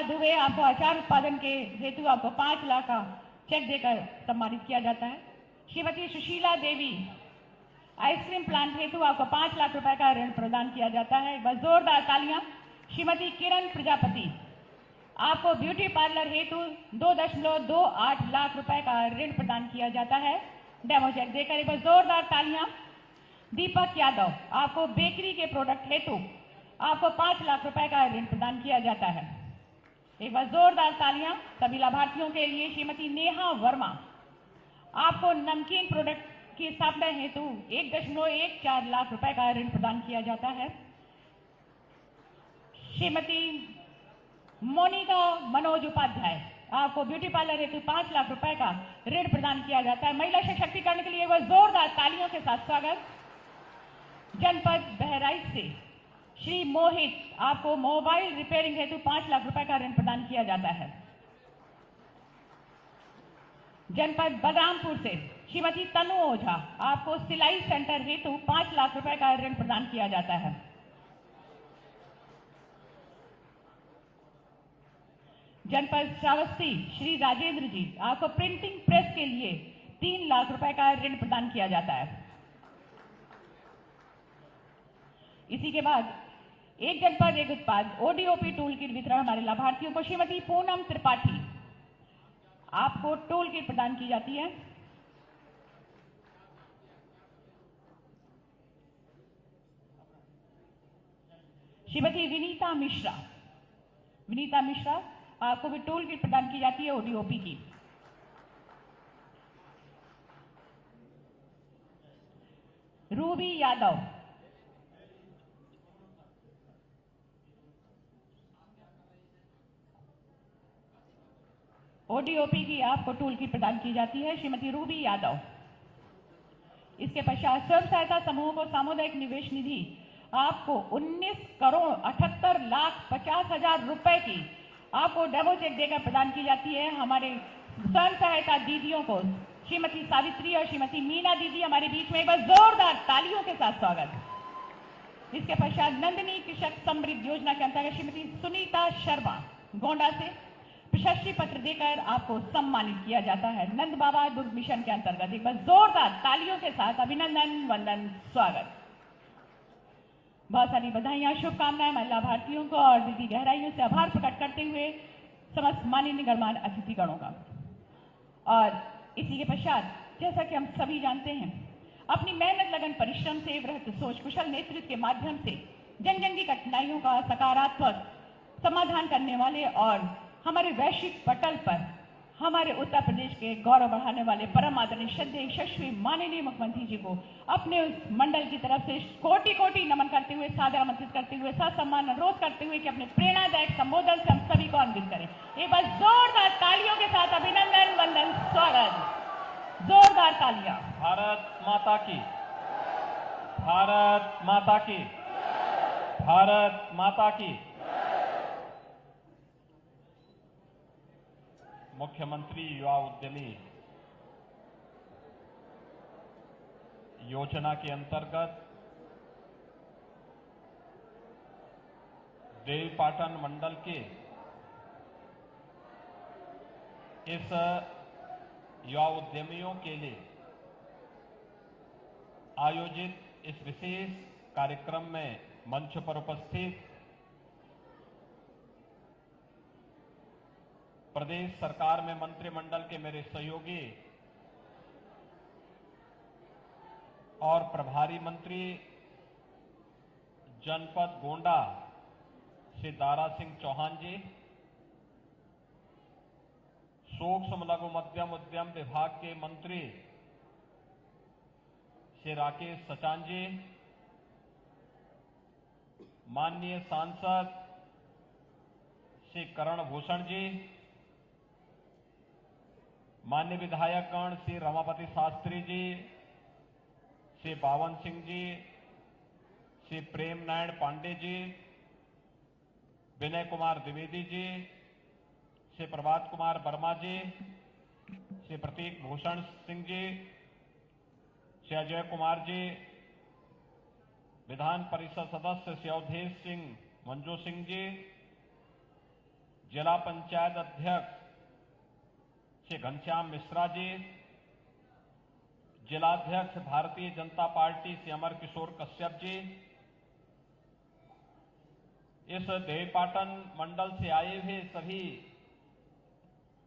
सुनीता दुबे, आपको अचार उत्पादन के हेतु आपको 5 लाख का चेक देकर सम्मानित किया जाता है। श्रीमती सुशीला देवी, आइसक्रीम प्लांट हेतु आपको 5 लाख रुपए का ऋण प्रदान किया जाता है। बस जोरदार तालियां। श्रीमती किरण प्रजापति, आपको ब्यूटी पार्लर हेतु 2.28 लाख रुपए का ऋण प्रदान किया जाता है। डेमो चेक देकर एक बार जोरदार तालियां। दीपक यादव, आपको बेकरी के प्रोडक्ट हेतु आपको 5 लाख रुपए का ऋण प्रदान किया जाता है। एक बार जोरदार तालियां सभी लाभार्थियों के लिए। श्रीमती नेहा वर्मा, आपको नमकीन प्रोडक्ट की स्थापना हेतु 1.14 लाख रुपए का ऋण प्रदान किया जाता है। श्रीमती मोनिका मनोज उपाध्याय, आपको ब्यूटी पार्लर हेतु 5 लाख रुपए का ऋण प्रदान किया जाता है। महिला सशक्तिकरण के लिए एक बार जोरदार तालियों के साथ स्वागत। जनपद बहराइच से श्री मोहित, आपको मोबाइल रिपेयरिंग हेतु 5 लाख रुपए का ऋण प्रदान किया जाता है। जनपद बलरामपुर से श्रीमती तनु ओझा, आपको सिलाई सेंटर हेतु 5 लाख रुपए का ऋण प्रदान किया जाता है। जनपद श्रावस्ती श्री राजेंद्र जी, आपको प्रिंटिंग प्रेस के लिए 3 लाख रुपए का ऋण प्रदान किया जाता है। इसी के बाद एक जनपद एक उत्पाद ओडीओपी टूल किट वितरण हमारे लाभार्थियों को। श्रीमती पूनम त्रिपाठी, आपको टूल किट प्रदान की जाती है। श्रीमती विनीता मिश्रा, आपको भी टूल किट प्रदान की जाती है ओडीओपी की। रूबी यादव, ओडीओपी की आपको टूल किट प्रदान की जाती है। श्रीमती रूबी यादव। इसके पश्चात स्वयं सहायता समूहों को सामुदायिक निवेश निधि आपको 19,78,50,000 रुपए की आपको डेमो चेक देकर प्रदान की जाती है। हमारे स्वयं सहायता दीदियों को श्रीमती सावित्री और श्रीमती मीना दीदी हमारे बीच में एक बार जोरदार तालियों के साथ स्वागत। इसके पश्चात नंदिनी कृषक समृद्धि योजना के अंतर्गत श्रीमती सुनीता शर्मा गोंडा से प्रशस्ति पत्र देकर आपको सम्मानित किया जाता है। नंद बाबा दुग्ध मिशन के अंतर्गत एक बार जोरदार तालियों के साथ अभिनंदन वंदन स्वागत। बहुत सारी बधाइयां शुभकामनाएं हमारे लाभार्थियों को और दीदी गहराइयों से आभार प्रकट करते हुए समस्त माननीय गणमान्य अतिथिगणों का। और इसी के पश्चात जैसा कि हम सभी जानते हैं, अपनी मेहनत लगन परिश्रम से व्रत सोच कुशल नेतृत्व के माध्यम से जन जन की कठिनाइयों का सकारात्मक समाधान करने वाले और हमारे वैश्विक पटल पर हमारे उत्तर प्रदेश के गौरव बढ़ाने वाले परम आदरणीय श्रद्धेय यशस्वी माननीय मुख्यमंत्री जी को अपने उस मंडल की तरफ से कोटि कोटि नमन करते हुए, सादर आमंत्रित करते हुए, ससम्मान अनुरोध करते हुए कि अपने प्रेरणादायक संबोधन से हम सभी को अन्वित करें। एक बार जोरदार तालियों के साथ अभिनंदन वंदन स्वागत। जोरदार तालियां। भारत माता की, भारत माता की, भारत माता की। मुख्यमंत्री युवा उद्यमी योजना के अंतर्गत देवीपाटन मंडल के इस युवा उद्यमियों के लिए आयोजित इस विशेष कार्यक्रम में मंच पर उपस्थित प्रदेश सरकार में मंत्रिमंडल के मेरे सहयोगी और प्रभारी मंत्री जनपद गोंडा श्री दारा सिंह चौहान जी, सूक्ष्म लघु मध्यम उद्यम विभाग के मंत्री श्री राकेश सचान जी, माननीय सांसद श्री करण भूषण जी, माननीय विधायकगण श्री रमापति शास्त्री जी, श्री बावन सिंह जी, श्री प्रेम नारायण पांडे जी, विनय कुमार द्विवेदी जी, श्री प्रभात कुमार वर्मा जी, श्री प्रतीक भूषण सिंह जी, श्री अजय कुमार जी, विधान परिषद सदस्य श्री अवधेश सिंह मंजू सिंह जी, जिला पंचायत अध्यक्ष श्री घनश्याम मिश्रा जी, जिलाध्यक्ष भारतीय जनता पार्टी श्री अमर किशोर कश्यप जी, इस देवीपाटन मंडल से आए हुए सभी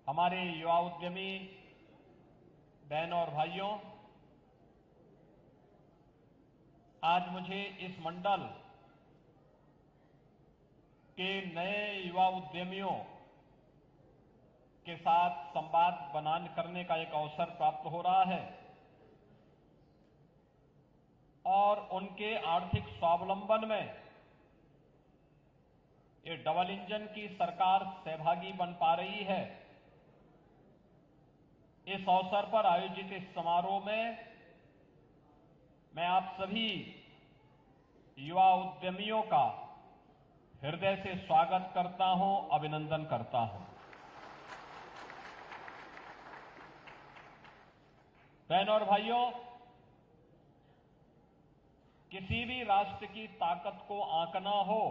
हमारे युवा उद्यमी बहनों और भाइयों, आज मुझे इस मंडल के नए युवा उद्यमियों के साथ संवाद करने का एक अवसर प्राप्त हो रहा है और उनके आर्थिक स्वावलंबन में ये डबल इंजन की सरकार सहभागी बन पा रही है। इस अवसर पर आयोजित इस समारोह में मैं आप सभी युवा उद्यमियों का हृदय से स्वागत करता हूं, अभिनंदन करता हूं। बहनों और भाइयों, किसी भी राष्ट्र की ताकत को आंकना हो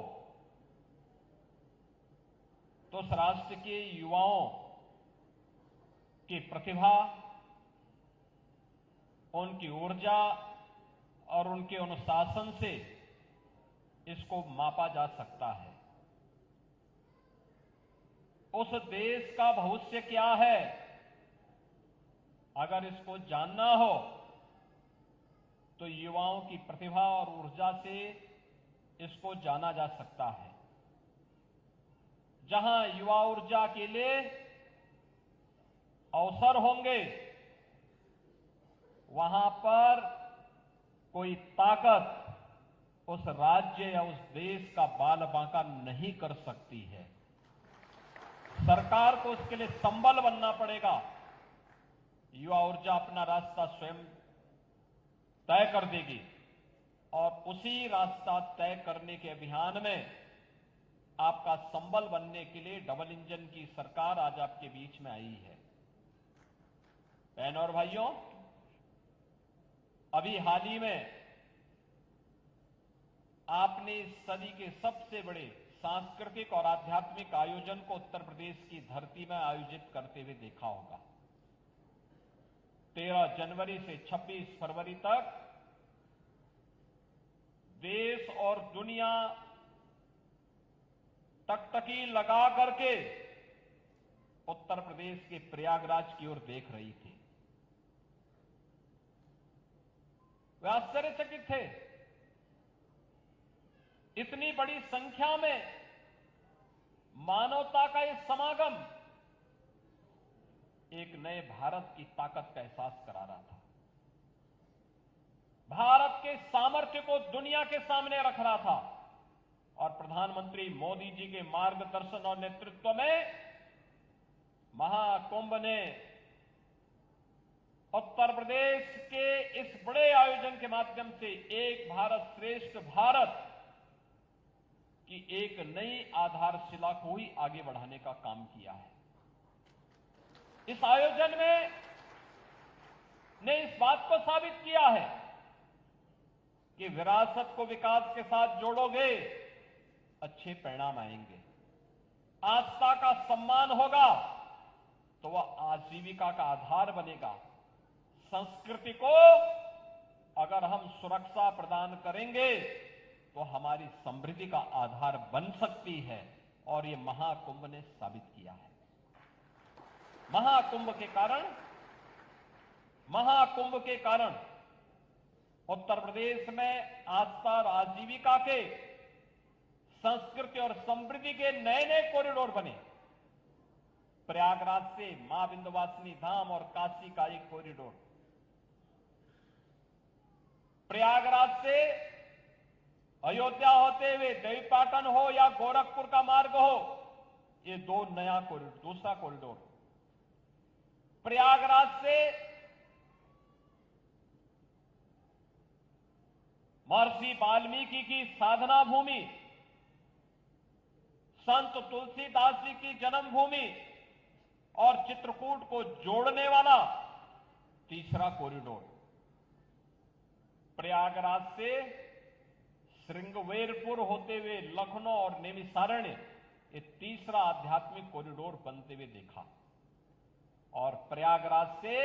तो उस राष्ट्र के युवाओं की प्रतिभा, उनकी ऊर्जा और उनके अनुशासन से इसको मापा जा सकता है। उस देश का भविष्य क्या है, अगर इसको जानना हो तो युवाओं की प्रतिभा और ऊर्जा से इसको जाना जा सकता है। जहां युवा ऊर्जा के लिए अवसर होंगे, वहां पर कोई ताकत उस राज्य या उस देश का बाल बांका नहीं कर सकती है। सरकार को उसके लिए संबल बनना पड़ेगा। युवा ऊर्जा अपना रास्ता स्वयं तय कर देगी और उसी रास्ता तय करने के अभियान में आपका संबल बनने के लिए डबल इंजन की सरकार आज आपके बीच में आई है। बहनों और भाइयों, अभी हाल ही में आपने इस सदी के सबसे बड़े सांस्कृतिक और आध्यात्मिक आयोजन को उत्तर प्रदेश की धरती में आयोजित करते हुए देखा होगा। 13 जनवरी से 26 फरवरी तक देश और दुनिया टकटकी लगा करके उत्तर प्रदेश के प्रयागराज की ओर देख रही थी। वे आश्चर्यचकित थे, इतनी बड़ी संख्या में मानवता का यह समागम एक नए भारत की ताकत का एहसास करा रहा था। भारत के सामर्थ्य को दुनिया के सामने रख रहा था और प्रधानमंत्री मोदी जी के मार्गदर्शन और नेतृत्व में महाकुंभ ने उत्तर प्रदेश के इस बड़े आयोजन के माध्यम से एक भारत श्रेष्ठ भारत की एक नई आधारशिला को ही आगे बढ़ाने का काम किया है। इस आयोजन में ने इस बात को साबित किया है कि विरासत को विकास के साथ जोड़ोगे, अच्छे परिणाम आएंगे। आस्था का सम्मान होगा तो वह आजीविका का आधार बनेगा। संस्कृति को अगर हम सुरक्षा प्रदान करेंगे तो हमारी समृद्धि का आधार बन सकती है और ये महाकुंभ ने साबित किया है। महाकुंभ के कारण उत्तर प्रदेश में आस्था और आजीविका के, संस्कृति और समृद्धि के नए नए कॉरिडोर बने। प्रयागराज से मां विंध्यवासिनी धाम और काशी का एक कॉरिडोर, प्रयागराज से अयोध्या होते हुए देवीपाटन हो या गोरखपुर का मार्ग हो, ये दो नया कॉरिडोर, दूसरा कॉरिडोर। प्रयागराज से महर्षि वाल्मीकि की साधना भूमि, संत तुलसीदास जी की जन्मभूमि और चित्रकूट को जोड़ने वाला तीसरा कॉरिडोर। प्रयागराज से श्रृंगवेरपुर होते हुए लखनऊ और नैमिषारण्य, एक तीसरा आध्यात्मिक कॉरिडोर बनते हुए देखा और प्रयागराज से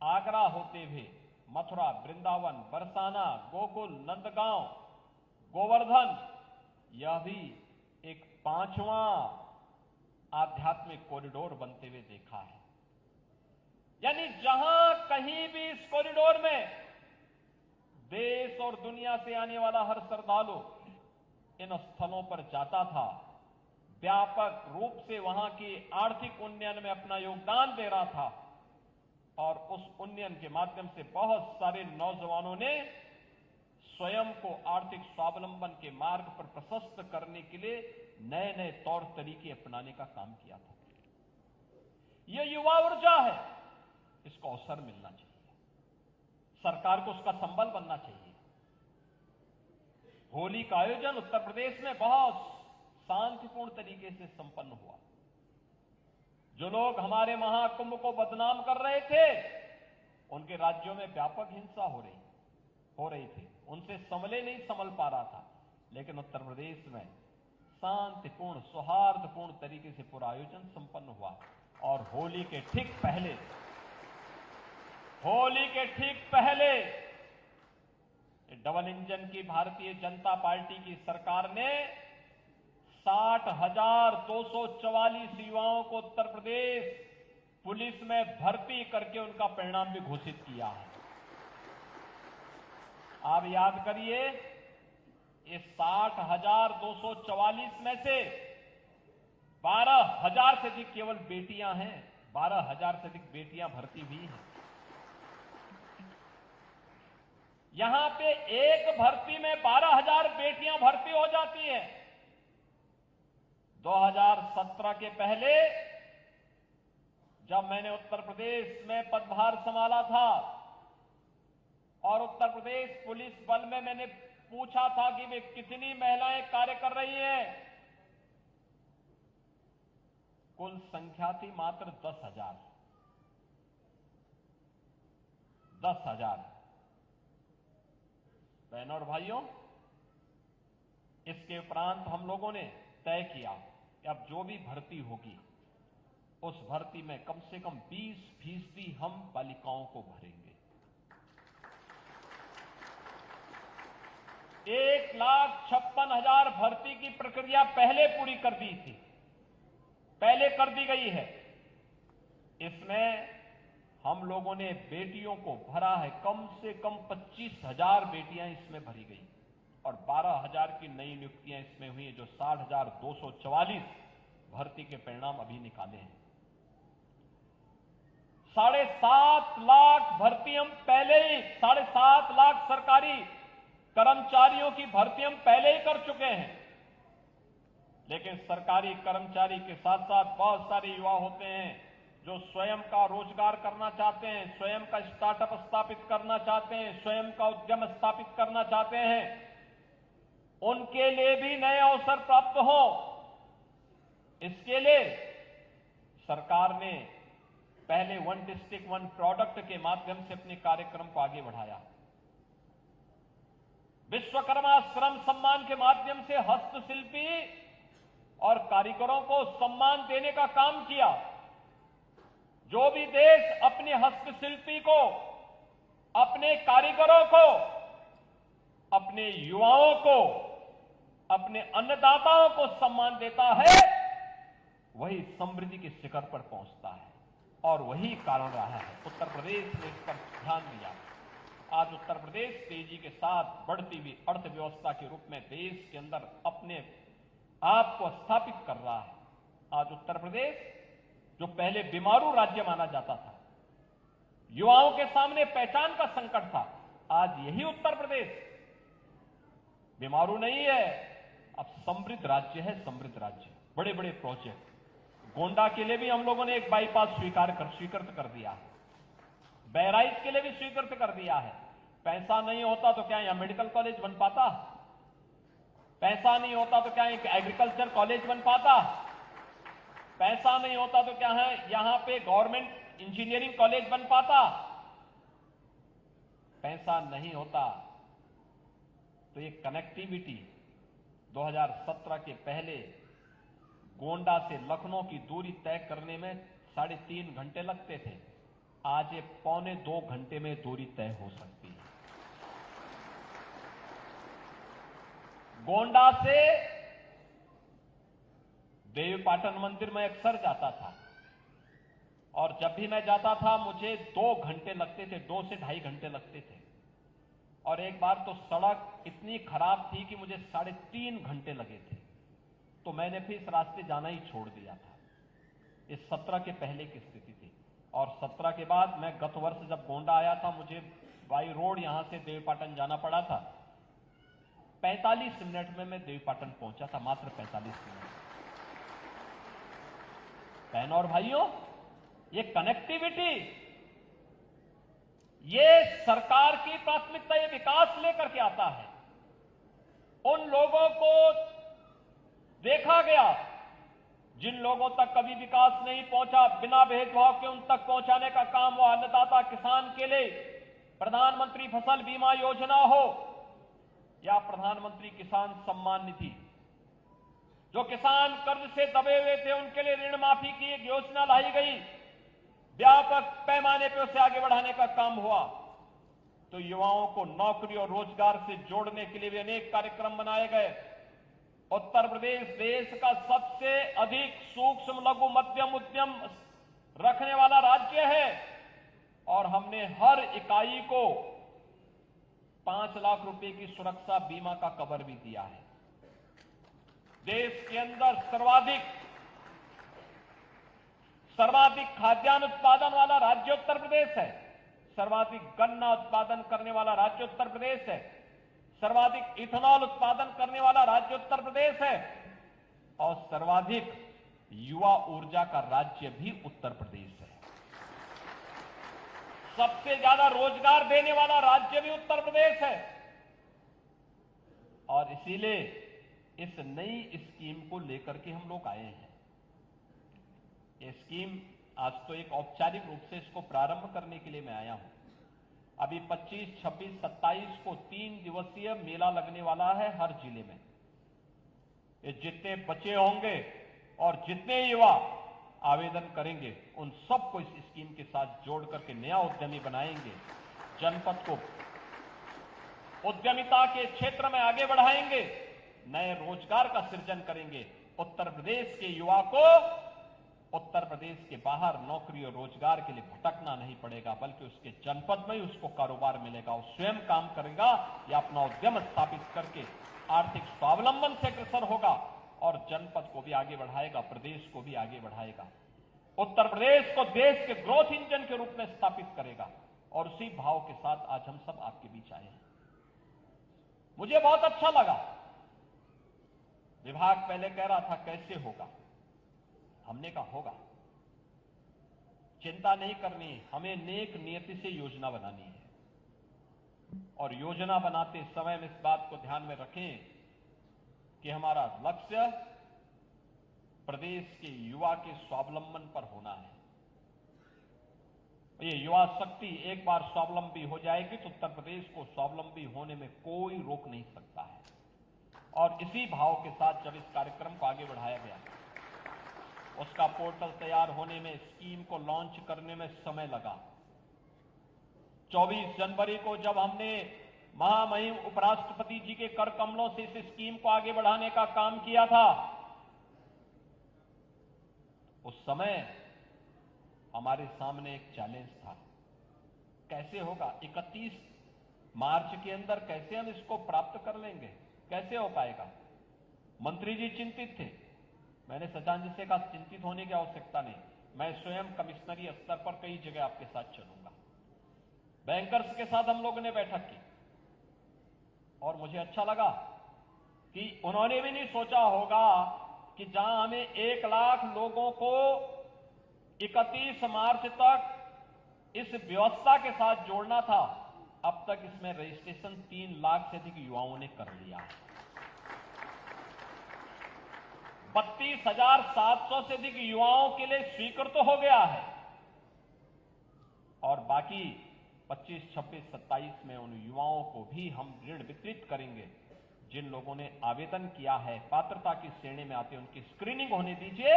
आगरा होते हुए मथुरा, वृंदावन, बरसाना, गोकुल, नंदगांव, गोवर्धन, यह भी एक पांचवा आध्यात्मिक कॉरिडोर बनते हुए देखा है। यानी जहां कहीं भी इस कॉरिडोर में देश और दुनिया से आने वाला हर श्रद्धालु इन स्थलों पर जाता था, व्यापक रूप से वहां की आर्थिक उन्नयन में अपना योगदान दे रहा था और उस उन्नयन के माध्यम से बहुत सारे नौजवानों ने स्वयं को आर्थिक स्वावलंबन के मार्ग पर प्रशस्त करने के लिए नए नए तौर तरीके अपनाने का काम किया था। यह युवा ऊर्जा है, इसको अवसर मिलना चाहिए, सरकार को उसका संबल बनना चाहिए। होली का आयोजन उत्तर प्रदेश में बहुत शांतिपूर्ण तरीके से संपन्न हुआ। जो लोग हमारे महाकुंभ को बदनाम कर रहे थे, उनके राज्यों में व्यापक हिंसा हो रही थी, उनसे संभले नहीं संभल पा रहा था, लेकिन उत्तर प्रदेश में शांतिपूर्ण सौहार्दपूर्ण तरीके से पूरा आयोजन संपन्न हुआ। और होली के ठीक पहले डबल इंजन की भारतीय जनता पार्टी की सरकार ने 60,244 युवाओं को उत्तर प्रदेश पुलिस में भर्ती करके उनका परिणाम भी घोषित किया है। आप याद करिए, इस 60,244 में से 12,000 से अधिक केवल बेटियां हैं, 12,000 से अधिक बेटियां भर्ती हुई हैं। यहां पे एक भर्ती में 12,000 बेटियां भर्ती हो जाती हैं। 2017 के पहले जब मैंने उत्तर प्रदेश में पदभार संभाला था और उत्तर प्रदेश पुलिस बल में मैंने पूछा था कि वे कितनी महिलाएं कार्य कर रही हैं, कुल संख्या थी मात्र 10,000। 10,000। बहनों और भाइयों, इसके उपरांत हम लोगों ने तय किया कि अब जो भी भर्ती होगी उस भर्ती में कम से कम 20% हम बालिकाओं को भरेंगे। 1,56,000 भर्ती की प्रक्रिया पहले पूरी कर दी थी, पहले कर दी गई है। इसमें हम लोगों ने बेटियों को भरा है, कम से कम 25,000 बेटियां इसमें भरी गई और 12,000 की नई नियुक्तियां इसमें हुई, जो 60,244 भर्ती के परिणाम अभी निकाले हैं। 7.5 लाख भर्ती हम पहले ही 7.5 लाख सरकारी कर्मचारियों की भर्ती हम पहले ही कर चुके हैं। लेकिन सरकारी कर्मचारी के साथ साथ बहुत सारे युवा होते हैं जो स्वयं का रोजगार करना चाहते हैं, स्वयं का स्टार्टअप स्थापित करना चाहते हैं, स्वयं का उद्यम स्थापित करना चाहते हैं। उनके लिए भी नए अवसर प्राप्त हो, इसके लिए सरकार ने पहले वन डिस्ट्रिक्ट वन प्रोडक्ट के माध्यम से अपने कार्यक्रम को आगे बढ़ाया। विश्वकर्मा श्रम सम्मान के माध्यम से हस्तशिल्पी और कारीगरों को सम्मान देने का काम किया। जो भी देश अपने हस्तशिल्पी को, अपने कारीगरों को, अपने युवाओं को, अपने अन्नदाताओं को सम्मान देता है, वही समृद्धि के शिखर पर पहुंचता है। और वही कारण रहा है उत्तर प्रदेश ने इस पर ध्यान दिया। आज उत्तर प्रदेश तेजी के साथ बढ़ती हुई अर्थव्यवस्था के रूप में देश के अंदर अपने आप को स्थापित कर रहा है। आज उत्तर प्रदेश, जो पहले बीमारू राज्य माना जाता था, युवाओं के सामने पहचान का संकट था, आज यही उत्तर प्रदेश बीमारू नहीं है, अब समृद्ध राज्य है। समृद्ध राज्य, बड़े बड़े प्रोजेक्ट। गोंडा के लिए भी हम लोगों ने एक बाईपास स्वीकृत कर दिया है, बहराइच के लिए भी स्वीकृत कर दिया है। पैसा नहीं होता तो क्या यहां मेडिकल कॉलेज बन पाता? पैसा नहीं होता तो क्या एक एग्रीकल्चर कॉलेज बन पाता? पैसा नहीं होता तो क्या है यहां पे गवर्नमेंट इंजीनियरिंग कॉलेज बन पाता? पैसा नहीं होता तो ये कनेक्टिविटी 2017 के पहले गोंडा से लखनऊ की दूरी तय करने में 3.5 घंटे लगते थे, आज ये 1.25 घंटे में दूरी तय हो सकती है। गोंडा से देवीपाटन मंदिर में अक्सर जाता था और जब भी मैं जाता था मुझे 2 घंटे लगते थे, 2 से 2.5 घंटे लगते थे। और एक बार तो सड़क इतनी खराब थी कि मुझे 3.5 घंटे लगे थे, तो मैंने फिर इस रास्ते जाना ही छोड़ दिया था। इस 17 के पहले की स्थिति थी। और 17 के बाद मैं गत वर्ष जब गोंडा आया था, मुझे बाई रोड यहां से देवीपाटन जाना पड़ा था। 45 मिनट में मैं देवीपाटन पहुंचा था, मात्र 45 मिनट। बहनों और भाइयों, ये कनेक्टिविटी, ये सरकार की प्राथमिकता, ये विकास लेकर के आता है। उन लोगों को देखा गया जिन लोगों तक कभी विकास नहीं पहुंचा, बिना भेदभाव के उन तक पहुंचाने का काम वो अन्नदाता किसान के लिए प्रधानमंत्री फसल बीमा योजना हो या प्रधानमंत्री किसान सम्मान निधि, जो किसान कर्ज से दबे हुए थे उनके लिए ऋण माफी की एक योजना लाई गई, व्यापक पैमाने पर उसे आगे बढ़ाने का काम हुआ। तो युवाओं को नौकरी और रोजगार से जोड़ने के लिए भी अनेक कार्यक्रम बनाए गए। उत्तर प्रदेश देश का सबसे अधिक सूक्ष्म लघु मध्यम उद्यम रखने वाला राज्य है और हमने हर इकाई को 5 लाख रुपए की सुरक्षा बीमा का कवर भी दिया है। देश के अंदर सर्वाधिक खाद्यान्न उत्पादन वाला राज्य उत्तर प्रदेश है, सर्वाधिक गन्ना उत्पादन करने वाला राज्य उत्तर प्रदेश है, सर्वाधिक इथेनॉल उत्पादन करने वाला राज्य उत्तर प्रदेश है और सर्वाधिक युवा ऊर्जा का राज्य भी उत्तर प्रदेश है। सबसे ज्यादा रोजगार देने वाला राज्य भी उत्तर प्रदेश है। और इसीलिए इस नई स्कीम को लेकर के हम लोग आए हैं। ये स्कीम आज तो एक औपचारिक रूप से इसको प्रारंभ करने के लिए मैं आया हूं। अभी 25, 26, 27 को 3 दिवसीय मेला लगने वाला है हर जिले में। ये जितने बच्चे होंगे और जितने युवा आवेदन करेंगे उन सबको इस स्कीम के साथ जोड़ करके नया उद्यमी बनाएंगे, जनपद को उद्यमिता के क्षेत्र में आगे बढ़ाएंगे, नए रोजगार का सृजन करेंगे। उत्तर प्रदेश के युवा को उत्तर प्रदेश के बाहर नौकरी और रोजगार के लिए भटकना नहीं पड़ेगा, बल्कि उसके जनपद में ही उसको कारोबार मिलेगा। वो स्वयं काम करेगा या अपना उद्यम स्थापित करके आर्थिक स्वावलंबन से अग्रसर होगा और जनपद को भी आगे बढ़ाएगा, प्रदेश को भी आगे बढ़ाएगा। उत्तर प्रदेश को देश के ग्रोथ इंजन के रूप में स्थापित करेगा। और उसी भाव के साथ आज हम सब आपके बीच आए हैं। मुझे बहुत अच्छा लगा। विभाग पहले कह रहा था कैसे होगा, हमने कहा होगा। चिंता नहीं करनी, हमें नेक नियति से योजना बनानी है और योजना बनाते समय हम इस बात को ध्यान में रखें कि हमारा लक्ष्य प्रदेश के युवा के स्वावलंबन पर होना है। ये युवा शक्ति एक बार स्वावलंबी हो जाएगी तो उत्तर प्रदेश को स्वावलंबी होने में कोई रोक नहीं सकता है। और इसी भाव के साथ जब इस कार्यक्रम को आगे बढ़ाया गया, उसका पोर्टल तैयार होने में, स्कीम को लॉन्च करने में समय लगा। 24 जनवरी को जब हमने महामहिम उपराष्ट्रपति जी के कर कमलों से इस स्कीम को आगे बढ़ाने का काम किया था, उस समय हमारे सामने एक चैलेंज था। कैसे होगा? 31 मार्च के अंदर कैसे हम इसको प्राप्त कर लेंगे, कैसे हो पाएगा? मंत्री जी चिंतित थे। मैंने सचान जी से कहा चिंतित होने की आवश्यकता नहीं, मैं स्वयं कमिश्नरी स्तर पर कई जगह आपके साथ चलूंगा। बैंकर्स के साथ हम लोगों ने बैठक की और मुझे अच्छा लगा कि उन्होंने भी नहीं सोचा होगा कि जहां हमें 1 लाख लोगों को 31 मार्च तक इस व्यवस्था के साथ जोड़ना था, अब तक इसमें रजिस्ट्रेशन 3 लाख से अधिक युवाओं ने कर लिया है। 32,700 से अधिक युवाओं के लिए स्वीकृत हो गया है और बाकी 25, 26, 27 में उन युवाओं को भी हम ऋण वितरित करेंगे जिन लोगों ने आवेदन किया है, पात्रता की श्रेणी में आते हैं, उनकी स्क्रीनिंग होने दीजिए।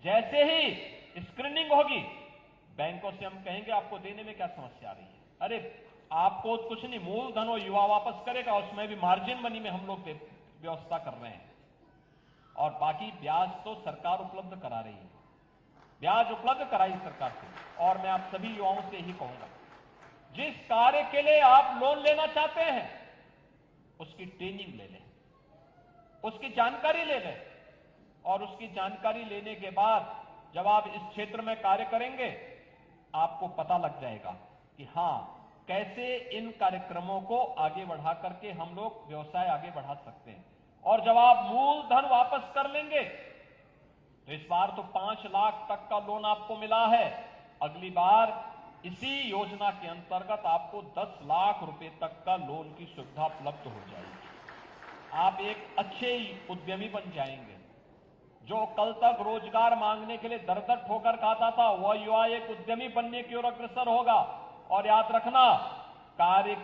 जैसे ही स्क्रीनिंग होगी, बैंकों से हम कहेंगे आपको देने में क्या समस्या आ रही है। अरे आपको कुछ नहीं, मूलधन और युवा वापस करेगा, उसमें भी मार्जिन मनी में हम लोग व्यवस्था कर रहे हैं, और बाकी ब्याज तो सरकार उपलब्ध करा रही है। ब्याज उपलब्ध कराई सरकार से। और मैं आप सभी युवाओं से यही कहूंगा, जिस कार्य के लिए आप लोन लेना चाहते हैं उसकी ट्रेनिंग ले लें, उसकी जानकारी ले लें, और उसकी जानकारी लेने के बाद जब आप इस क्षेत्र में कार्य करेंगे आपको पता लग जाएगा कि हां, कैसे इन कार्यक्रमों को आगे बढ़ा करके हम लोग व्यवसाय आगे बढ़ा सकते हैं। और जब आप मूलधन वापस कर लेंगे तो इस बार तो 5 लाख तक का लोन आपको मिला है, अगली बार इसी योजना के अंतर्गत आपको 10 लाख रुपए तक का लोन की सुविधा उपलब्ध हो जाएगी। आप एक अच्छे उद्यमी बन जाएंगे। जो कल तक रोजगार मांगने के लिए दर-दर ठोकर खाता था, वह युवा एक उद्यमी बनने की ओर अग्रसर होगा। और याद रखना, कार्य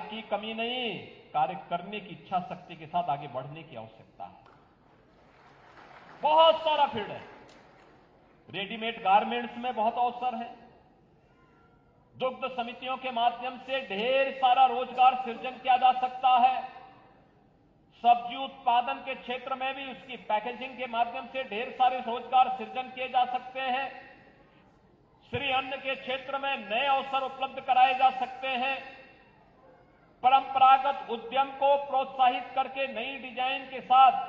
की कमी नहीं, कार्य करने की इच्छा शक्ति के साथ आगे बढ़ने की आवश्यकता है। बहुत सारा फील्ड है। रेडीमेड गारमेंट्स में बहुत अवसर है। दुग्ध समितियों के माध्यम से ढेर सारा रोजगार सृजन किया जा सकता है। सब्जी उत्पादन के क्षेत्र में भी उसकी पैकेजिंग के माध्यम से ढेर सारे रोजगार सृजन किए जा सकते हैं। श्री अन्न के क्षेत्र में नए अवसर उपलब्ध कराए जा सकते हैं। परंपरागत उद्यम को प्रोत्साहित करके नई डिजाइन के साथ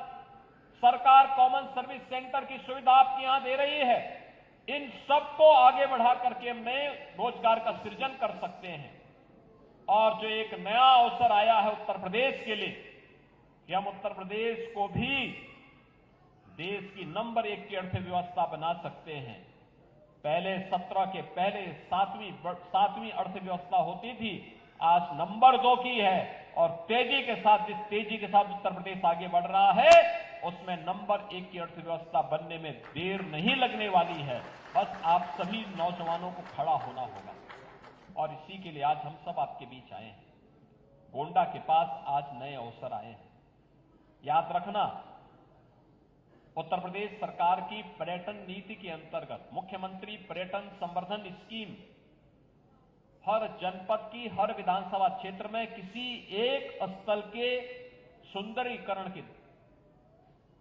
सरकार कॉमन सर्विस सेंटर की सुविधा आपके यहां दे रही है। इन सबको आगे बढ़ा करके हम नए रोजगार का सृजन कर सकते हैं। और जो एक नया अवसर आया है उत्तर प्रदेश के लिए कि हम उत्तर प्रदेश को भी देश की नंबर 1 की अर्थव्यवस्था बना सकते हैं। पहले 17 के पहले 7वीं अर्थव्यवस्था होती थी, आज नंबर 2 की है। और तेजी के साथ, जिस तेजी के साथ उत्तर प्रदेश आगे बढ़ रहा है, उसमें नंबर 1 की अर्थव्यवस्था बनने में देर नहीं लगने वाली है। बस आप सभी नौजवानों को खड़ा होना होगा। और इसी के लिए आज हम सब आपके बीच आए हैं। गोंडा के पास आज नए अवसर आए हैं। याद रखना, उत्तर प्रदेश सरकार की पर्यटन नीति के अंतर्गत मुख्यमंत्री पर्यटन संवर्धन स्कीम हर जनपद की, हर विधानसभा क्षेत्र में किसी एक स्थल के सुंदरीकरण की,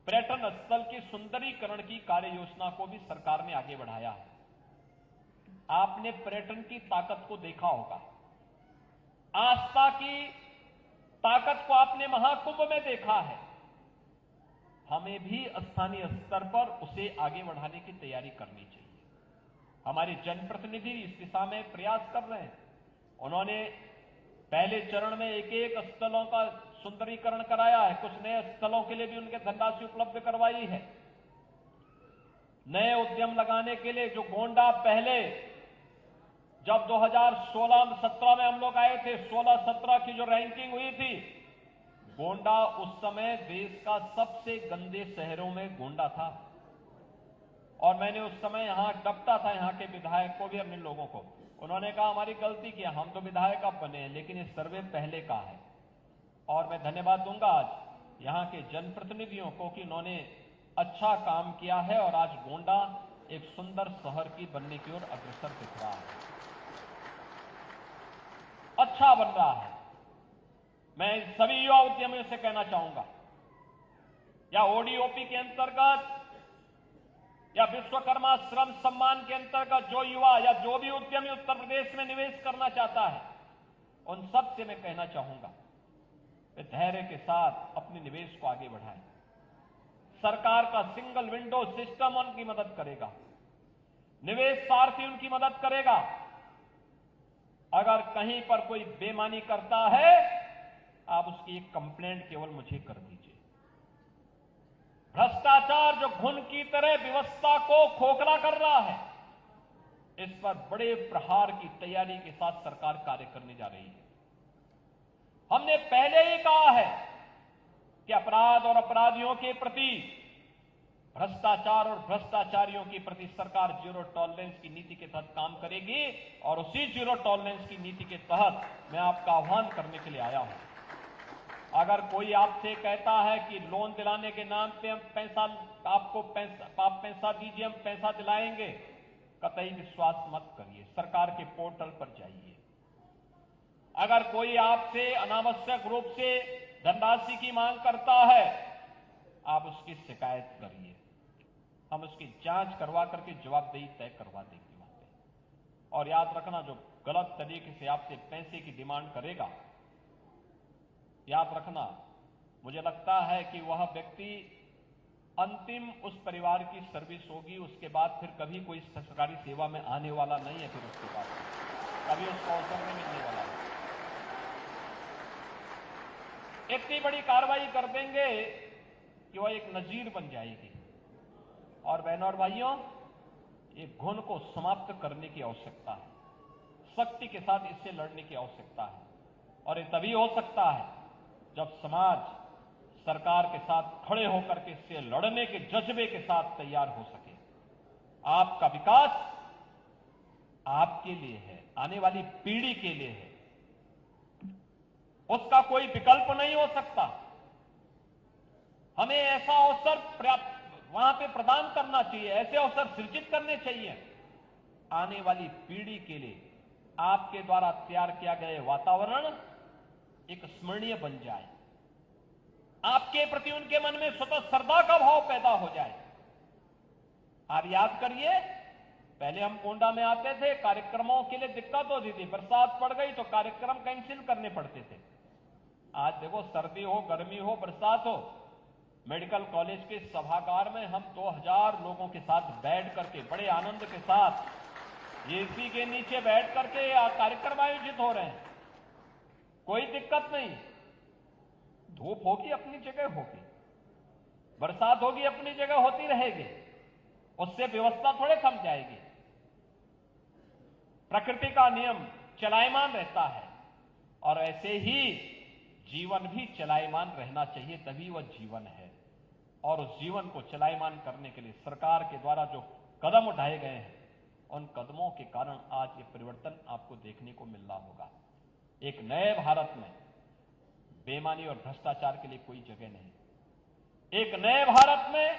पर्यटन स्थल के सुंदरीकरण की कार्य योजना को भी सरकार ने आगे बढ़ाया है। आपने पर्यटन की ताकत को देखा होगा, आस्था की ताकत को आपने महाकुंभ में देखा है। हमें भी स्थानीय स्तर पर उसे आगे बढ़ाने की तैयारी करनी चाहिए। हमारे जनप्रतिनिधि इस दिशा में प्रयास कर रहे हैं। उन्होंने पहले चरण में एक स्थलों का सुंदरीकरण कराया है। कुछ नए स्थलों के लिए भी उनके धनराशि उपलब्ध करवाई है। नए उद्यम लगाने के लिए जो गोंडा पहले जब 2016-17 में हम लोग आए थे, 16-17 की जो रैंकिंग हुई थी, गोंडा उस समय देश का सबसे गंदे शहरों में गोंडा था। और मैंने उस समय यहां डपटा था, यहां के विधायक को भी, अपने लोगों को। उन्होंने कहा हमारी गलती किया, हम तो विधायक अब बने हैं, लेकिन ये सर्वे पहले का है। और मैं धन्यवाद दूंगा आज यहां के जनप्रतिनिधियों को कि उन्होंने अच्छा काम किया है और आज गोंडा एक सुंदर शहर की बनने की ओर अग्रसर दिख रहा है, अच्छा बन रहा है। मैं सभी युवा उद्यमियों से कहना चाहूंगा, या ओडीओपी के अंतर्गत या विश्वकर्मा श्रम सम्मान के अंतर्गत जो युवा या जो भी उद्यमी उत्तर प्रदेश में निवेश करना चाहता है, उन सब से मैं कहना चाहूंगा वे धैर्य के साथ अपने निवेश को आगे बढ़ाएं। सरकार का सिंगल विंडो सिस्टम उनकी मदद करेगा, निवेश सारथी उनकी मदद करेगा। अगर कहीं पर कोई बेईमानी करता है, आप उसकी एक कंप्लेंट केवल मुझे कर दीजिए। भ्रष्टाचार जो घुन की तरह व्यवस्था को खोखला कर रहा है, इस पर बड़े प्रहार की तैयारी के साथ सरकार कार्य करने जा रही है। हमने पहले ही कहा है कि अपराध और अपराधियों के प्रति, भ्रष्टाचार और भ्रष्टाचारियों के प्रति सरकार जीरो टॉलरेंस की नीति के तहत काम करेगी। और उसी जीरो टॉलरेंस की नीति के तहत मैं आपका आह्वान करने के लिए आया हूं। अगर कोई आपसे कहता है कि लोन दिलाने के नाम पे हम आप पैसा दीजिए, हम पैसा दिलाएंगे, कतई विश्वास मत करिए। सरकार के पोर्टल पर जाइए। अगर कोई आपसे अनावश्यक रूप से धनराशि की मांग करता है, आप उसकी शिकायत करिए। हम उसकी जांच करवा करके जवाबदेही तय करवा देंगे वहां पे। और याद रखना, जो गलत तरीके से आपसे पैसे की डिमांड करेगा, याद रखना, मुझे लगता है कि वह व्यक्ति अंतिम उस परिवार की सर्विस होगी, उसके बाद फिर कभी कोई सरकारी सेवा में आने वाला नहीं है। फिर उसके बाद कभी उसको अवसर नहीं मिलने वाला है। इतनी बड़ी कार्रवाई कर देंगे कि वह एक नजीर बन जाएगी। और बहनों और भाइयों, ये घुन को समाप्त करने की आवश्यकता है, सख्ती के साथ इससे लड़ने की आवश्यकता है। और ये तभी हो सकता है जब समाज सरकार के साथ खड़े होकर के इससे लड़ने के जज्बे के साथ तैयार हो सके। आपका विकास आपके लिए है, आने वाली पीढ़ी के लिए है, उसका कोई विकल्प नहीं हो सकता। हमें ऐसा अवसर वहां पे प्रदान करना चाहिए, ऐसे अवसर सृजित करने चाहिए आने वाली पीढ़ी के लिए। आपके द्वारा तैयार किया गया वातावरण एक स्मरणीय बन जाए, आपके प्रति उनके मन में स्वतः श्रद्धा का भाव पैदा हो जाए। आप याद करिए, पहले हम कोंडा में आते थे, कार्यक्रमों के लिए दिक्कत होती थी, बरसात पड़ गई तो कार्यक्रम कैंसिल करने पड़ते थे। आज देखो, सर्दी हो, गर्मी हो, बरसात हो, मेडिकल कॉलेज के सभागार में हम 2000 लोगों के साथ बैठ करके बड़े आनंद के साथ एसी के नीचे बैठ करके कार्यक्रम आयोजित हो रहे हैं। कोई दिक्कत नहीं। धूप होगी अपनी जगह होगी, बरसात होगी अपनी जगह होती रहेगी, उससे व्यवस्था थोड़े थम जाएगी। प्रकृति का नियम चलायमान रहता है और ऐसे ही जीवन भी चलायमान रहना चाहिए, तभी वह जीवन है। और उस जीवन को चलायमान करने के लिए सरकार के द्वारा जो कदम उठाए गए हैं, उन कदमों के कारण आज ये परिवर्तन आपको देखने को मिल रहा होगा। एक नए भारत में बेईमानी और भ्रष्टाचार के लिए कोई जगह नहीं। एक नए भारत में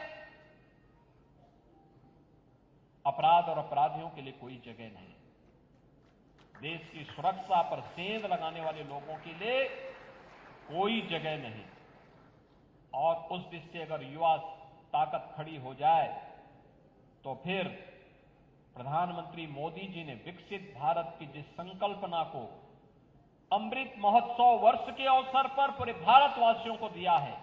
अपराध और अपराधियों के लिए कोई जगह नहीं। देश की सुरक्षा पर सेंध लगाने वाले लोगों के लिए कोई जगह नहीं। और उस दिश से अगर युवा ताकत खड़ी हो जाए तो फिर प्रधानमंत्री मोदी जी ने विकसित भारत की जिस संकल्पना को अमृत महोत्सव वर्ष के अवसर पर पूरे भारतवासियों को दिया है,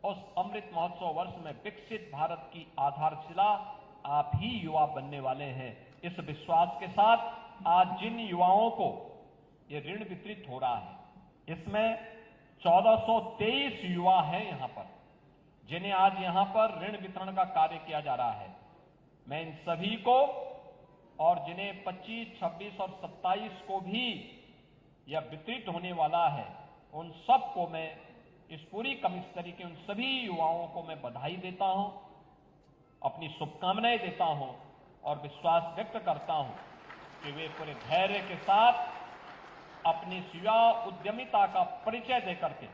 उस अमृत महोत्सव वर्ष में विकसित भारत की आधारशिला आप ही युवा बनने वाले हैं। इस विश्वास के साथ आज जिन युवाओं को ये ऋण वितरित हो रहा है, इसमें 1423 युवा हैं यहां पर, जिन्हें आज यहां पर ऋण वितरण का कार्य किया जा रहा है। मैं इन सभी को और जिन्हें 25, 26 और 27 को भी यह वितरित होने वाला है, उन सबको मैं इस पूरी कमिश्नरी के उन सभी युवाओं को मैं बधाई देता हूं, अपनी शुभकामनाएं देता हूं और विश्वास व्यक्त करता हूं कि वे पूरे धैर्य के साथ अपनी युवा उद्यमिता का परिचय देकर के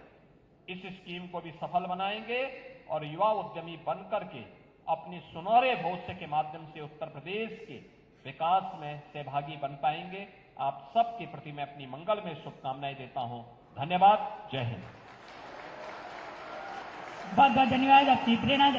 इस स्कीम को भी सफल बनाएंगे और युवा उद्यमी बनकर के अपनी सुनहरे भविष्य के माध्यम से उत्तर प्रदेश के विकास में सहभागी बन पाएंगे। आप सबके प्रति मैं अपनी मंगल में शुभकामनाएं देता हूं। धन्यवाद। जय हिंद। बहुत बहुत धन्यवाद। अपनी प्रेरणा